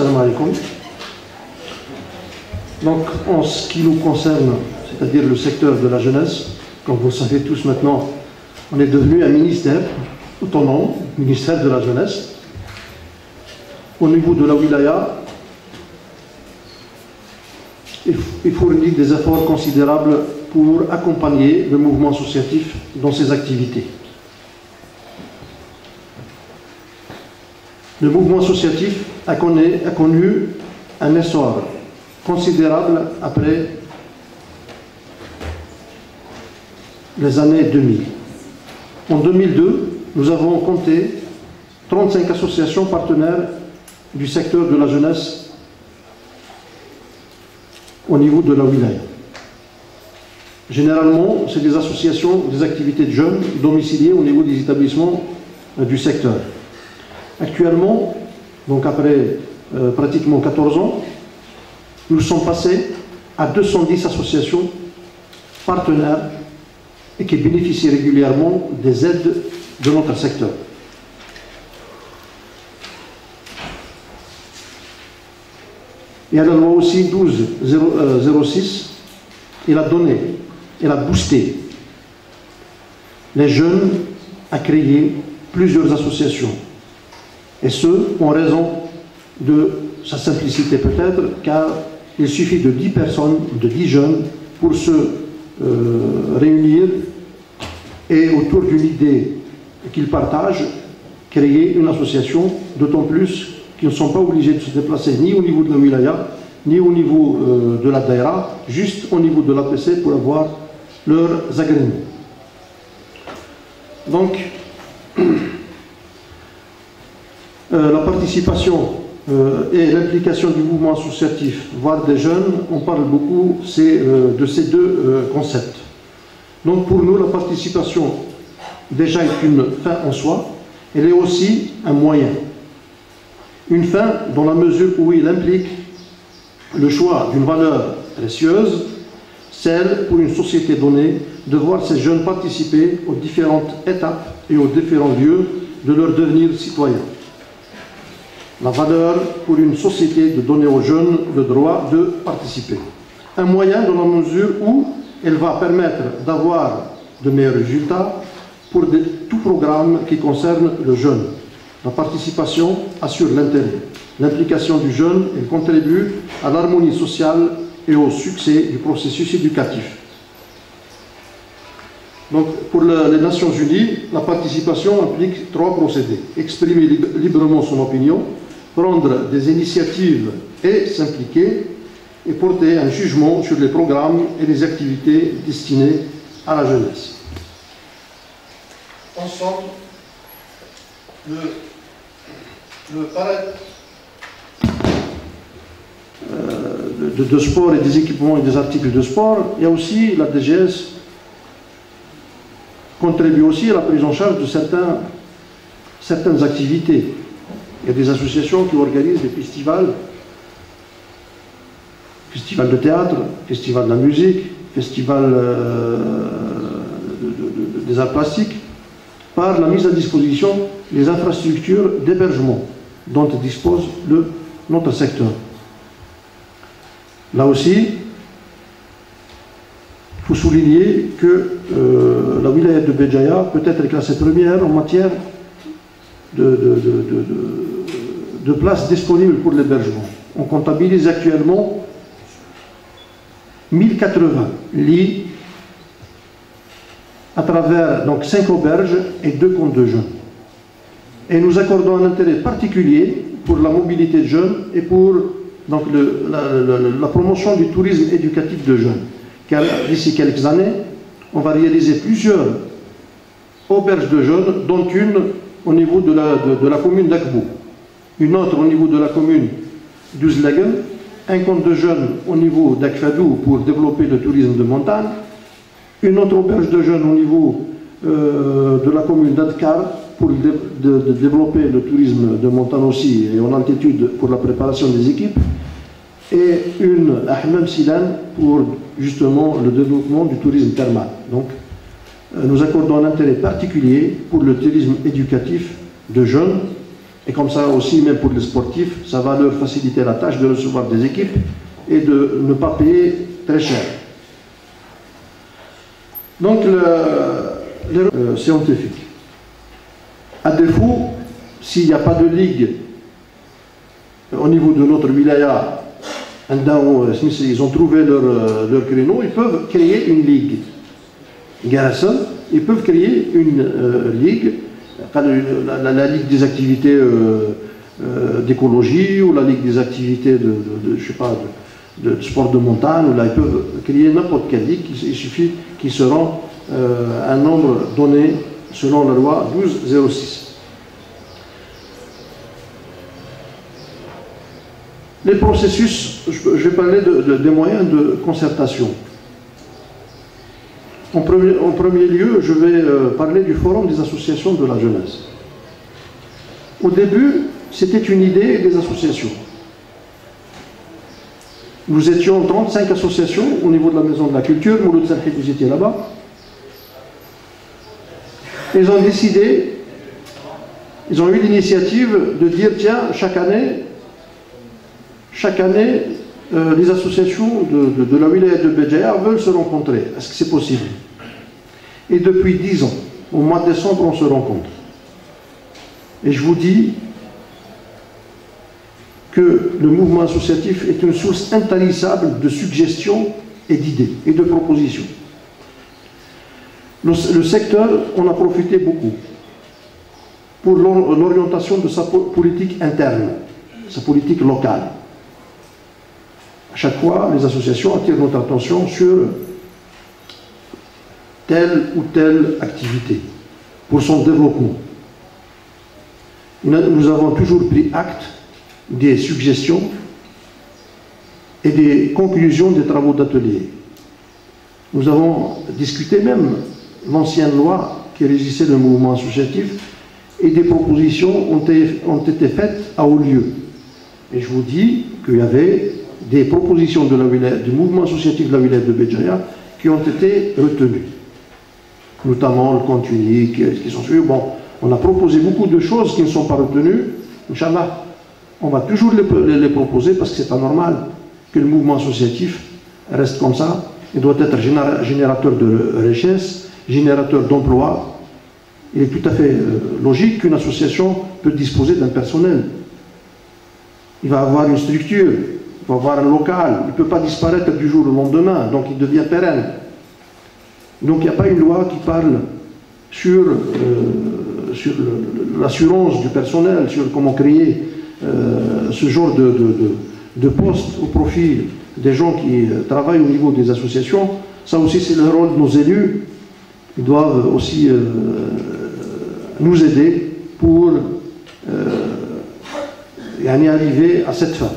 Assalamu alaikum. Donc, en ce qui nous concerne, c'est-à-dire le secteur de la jeunesse, comme vous le savez tous maintenant, on est devenu un ministère autonome, ministère de la jeunesse. Au niveau de la wilaya, il fournit des efforts considérables pour accompagner le mouvement associatif dans ses activités. Le mouvement associatif a connu un essor considérable après les années 2000. En 2002, nous avons compté 35 associations partenaires du secteur de la jeunesse au niveau de la wilaya. Généralement, c'est des associations, des activités de jeunes domiciliées au niveau des établissements du secteur. Actuellement, donc après pratiquement 14 ans, nous sommes passés à 210 associations partenaires et qui bénéficient régulièrement des aides de notre secteur. Et à la loi aussi 1206, il a donné, il a boosté les jeunes à créer plusieurs associations. Et ce, en raison de sa simplicité peut-être, car il suffit de 10 personnes, de 10 jeunes, pour se réunir et autour d'une idée qu'ils partagent, créer une association, d'autant plus qu'ils ne sont pas obligés de se déplacer ni au niveau de la wilaya, ni au niveau de la daïra, juste au niveau de l'APC pour avoir leurs agréments. Donc, la participation et l'implication du mouvement associatif, voire des jeunes, on parle beaucoup de ces deux concepts. Donc pour nous, la participation déjà est une fin en soi, elle est aussi un moyen. Une fin dans la mesure où il implique le choix d'une valeur précieuse, celle pour une société donnée de voir ces jeunes participer aux différentes étapes et aux différents lieux de leur devenir citoyen. La valeur pour une société de donner aux jeunes le droit de participer. Un moyen dans la mesure où elle va permettre d'avoir de meilleurs résultats pour tout programme qui concerne le jeune. La participation assure l'intérêt. L'implication du jeune, elle contribue à l'harmonie sociale et au succès du processus éducatif. Donc, pour les Nations Unies, la participation implique 3 procédés. Exprimer librement son opinion, prendre des initiatives et s'impliquer, et porter un jugement sur les programmes et les activités destinées à la jeunesse. Ensemble, le parade de sport et des équipements et des articles de sport, il y a aussi la DGS contribue aussi à la prise en charge de certaines activités. Il y a des associations qui organisent des festivals de théâtre, festival de la musique, festival des arts plastiques, par la mise à disposition des infrastructures d'hébergement dont dispose notre secteur. Là aussi, il faut souligner que la wilaya de Béjaïa peut être classée première en matière de places disponibles pour l'hébergement. On comptabilise actuellement 1080 lits à travers donc 5 auberges et 2 camps de jeunes. Et nous accordons un intérêt particulier pour la mobilité de jeunes et pour donc, la promotion du tourisme éducatif de jeunes. Car d'ici quelques années, on va réaliser plusieurs auberges de jeunes, dont une au niveau de la commune d'Akbou, une autre au niveau de la commune d'Ouzlagen, un camp de jeunes au niveau d'Akfadou pour développer le tourisme de montagne, une autre auberge de jeunes au niveau de la commune d'Adkar pour développer le tourisme de montagne aussi et en altitude pour la préparation des équipes, et une à Hammam Silan pour justement le développement du tourisme thermal. Donc nous accordons un intérêt particulier pour le tourisme éducatif de jeunes Et comme ça aussi, même pour les sportifs, ça va leur faciliter la tâche de recevoir des équipes et de ne pas payer très cher. Donc, les scientifiques. À défaut, s'il n'y a pas de ligue au niveau de notre wilaya, ils ont trouvé leur créneau, ils peuvent créer une ligue. Ils peuvent créer une ligue, la ligue des activités d'écologie ou la ligue des activités je sais pas, de sport de montagne. Là, ils peuvent créer n'importe quelle ligue, il suffit qu'ils se rendent un nombre donné selon la loi 1206. Les processus, je vais parler des moyens de concertation. En premier lieu, je vais parler du Forum des associations de la jeunesse. Au début, c'était une idée des associations. Nous étions 35 associations au niveau de la Maison de la Culture. Mouloud Salhid, vous étiez là-bas. Ils ont décidé, ils ont eu l'initiative de dire, tiens, chaque année, les associations de la wilaya de Béjaïa veulent se rencontrer. Est-ce que c'est possible? Et depuis 10 ans, au mois de décembre, on se rencontre. Et je vous dis que le mouvement associatif est une source intarissable de suggestions et d'idées et de propositions. Le secteur en a profité beaucoup pour l'orientation de sa politique interne, sa politique locale. À chaque fois, les associations attirent notre attention sur telle ou telle activité pour son développement. Nous avons toujours pris acte des suggestions et des conclusions des travaux d'atelier. Nous avons discuté même l'ancienne loi qui régissait le mouvement associatif et des propositions ont été faites à haut lieu. Et je vous dis qu'il y avait des propositions du mouvement associatif de la wilaya de Béjaïa qui ont été retenues, notamment le compte unique, qui sont suivis. Bon, on a proposé beaucoup de choses qui ne sont pas retenues. Inch'Allah, on va toujours les proposer parce que c'est pas normal que le mouvement associatif reste comme ça. Il doit être générateur de richesse, générateur d'emplois. Il est tout à fait logique qu'une association peut disposer d'un personnel. Il va avoir une structure, il va avoir un local, il ne peut pas disparaître du jour au lendemain, donc il devient pérenne. Donc il n'y a pas une loi qui parle sur l'assurance du personnel, sur comment créer ce genre de poste au profit des gens qui travaillent au niveau des associations. Ça aussi c'est le rôle de nos élus. Ils doivent aussi nous aider pour arriver à cette fin.